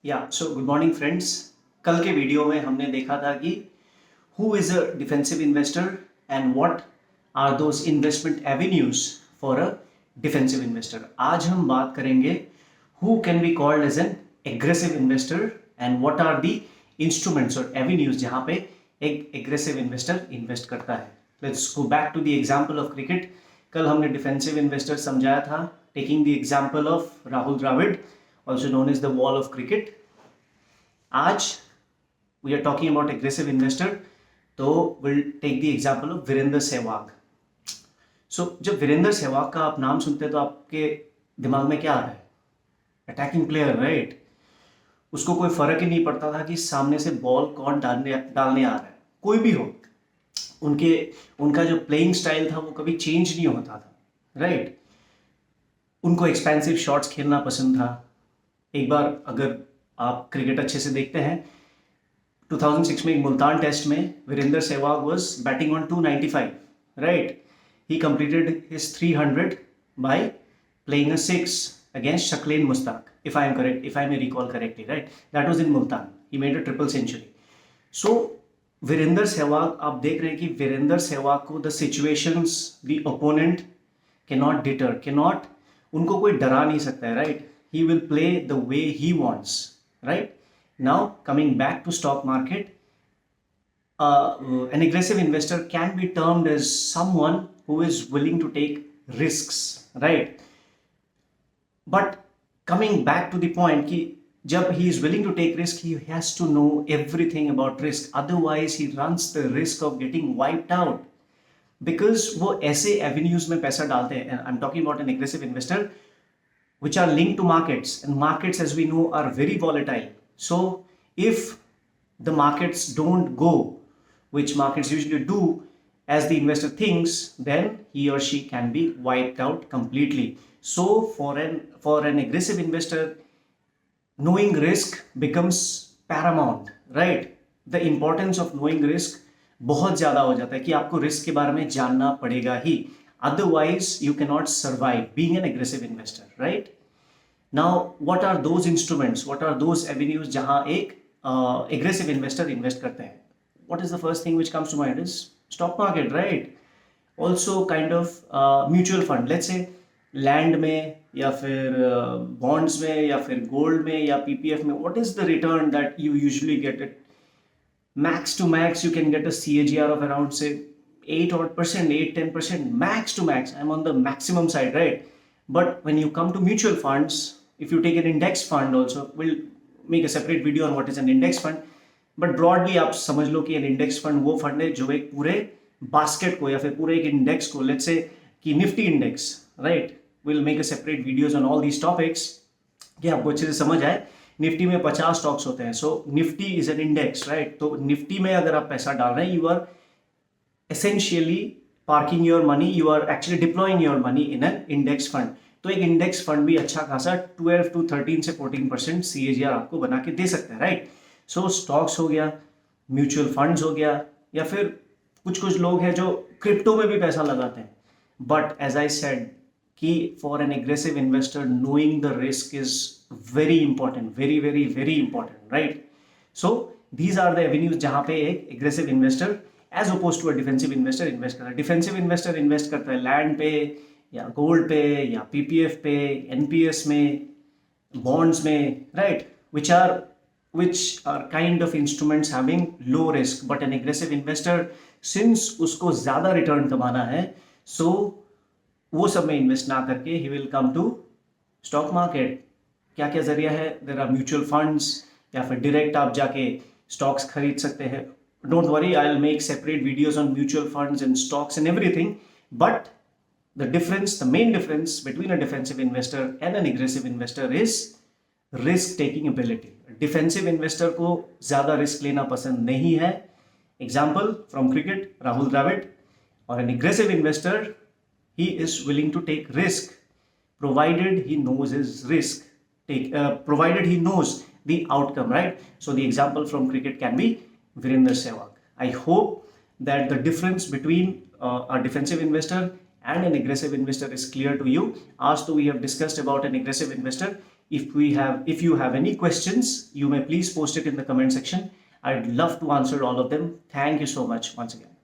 So good morning friends. कल के video में हमने देखा था कि who is a defensive investor and what are those investment avenues for a defensive investor. आज हम बात करेंगे who can be called as an aggressive investor and what are the instruments और एवेन्यूज जहाँ पे एक एग्रेसिव इन्वेस्टर इन्वेस्ट करता है। Let's go back to the example of cricket. कल हमने डिफेंसिव इन्वेस्टर समझाया था taking the example of Rahul Dravid, also known as the wall of cricket. आज we are talking about aggressive investor, तो we'll take the example of Virendra Sehwag. जब वीरेंद्र सहवाग का आप नाम सुनते हैं तो आपके दिमाग में क्या आ रहा है? Attacking player, right? उसको कोई फर्क ही नहीं पड़ता था कि सामने से बॉल कौन डालने आ रहा है, कोई भी हो। उनका जो प्लेइंग स्टाइल था वो कभी चेंज नहीं होता था, राइट? उनको एक्सपेंसिव शॉट्स खेलना पसंद था। एक बार अगर आप क्रिकेट अच्छे से देखते हैं, 2006 में एक मुल्तान टेस्ट में Virender Sehwag was batting on 295, right? He completed his 300 by playing a 6 against Saqlain Mushtaq, if I may recall correctly, right? That was in Multan. He made a triple century. So Virender Sehwag, आप देख रहे हैं कि वीरेंद्र सहवाग को the situations, the opponent cannot उनको कोई डरा नहीं सकता है, right? He will play the way he wants, right? Now coming back to stock market, an aggressive investor can be termed as someone who is willing to take risks, right? But coming back to the point कि जब he is willing to take risk, he has to know everything about risk, otherwise he runs the risk of getting wiped out, because वो ऐसे avenues में पैसा डालते हैं, and I'm talking about an aggressive investor which are linked to markets, and markets, as we know, are very volatile. So if the markets don't go, which markets usually do, as the investor thinks, then he or she can be wiped out completely. So for an aggressive investor, knowing risk becomes paramount, right? The importance of knowing risk बहुत ज़्यादा हो जाता है कि आपको risk के बारे में जानना पड़ेगा ही, otherwise you cannot survive being an aggressive investor, right? Now what are those instruments, what are those avenues जहां एक aggressive investor invest करते हैं? What is the first thing which comes to mind is stock market, right? Also kind of mutual fund, let's say land में या फिर bonds में या फिर गोल्ड में या पीपीएफ में, what is the return that you usually get it? Max to max you can get a CAGR of around say 8% 8-10%, max to max. I'm on the maximum side, right? But when you come to mutual funds, if you take an index fund also, we'll make a separate video on what is an index fund, but broadly आप समझ लो कि an index fund वो fund है जो एक पूरे basket को या फिर पूरे एक इंडेक्स को, लेट्स से कि Nifty index, right? we'll make a separate videos on all these topics कि आपको अच्छे से समझ आए। निफ्टी में 50 स्टॉक्स होते हैं, so Nifty is an index, right? तो निफ्टी में अगर आप पैसा डाल रहे हैं, you are essentially parking your money, you are actually deploying your money in an index fund. तो एक इंडेक्स फंड भी अच्छा खासा 12 to 13 से 14% CAGR आपको बना के दे सकता है, राइट? सो स्टॉक्स हो गया, म्यूचुअल फंड्स हो गया, या फिर कुछ लोग हैं जो क्रिप्टो में भी पैसा लगाते हैं। बट एज आई सेड कि for an aggressive investor knowing the risk is very important, very very very important, right? So these are the avenues जहां पे एक aggressive investor as opposed to a defensive investor invest करता है। Defensive investor invest करता है land पे या gold पे या पीपीएफ पे, एनपीएस में, बॉन्ड्स में, right? which are kind of instruments having low risk. But an aggressive investor, since उसको ज़्यादा रिटर्न कमाना है, so वो सब में इन्वेस्ट ना करके he will come to stock market. क्या क्या जरिया है? देयर आर म्यूचुअल फंड्स, या फिर डायरेक्ट आप जाके स्टॉक्स खरीद सकते हैं। Don't worry, I will make separate videos on mutual funds and stocks and everything, but the main difference between a defensive investor and an aggressive investor is risk taking ability. Defensive investor को ज्यादा risk लेना पसंद नहीं है, example from cricket Rahul Dravid. और an aggressive investor, he is willing to take risk provided he knows his risk, provided he knows the outcome, right? So the example from cricket can be Virender Sehwag. I hope that the difference between a defensive investor and an aggressive investor is clear to you. As though we have discussed about an aggressive investor, If you have any questions, you may please post it in the comment section. I'd love to answer all of them. Thank you so much once again.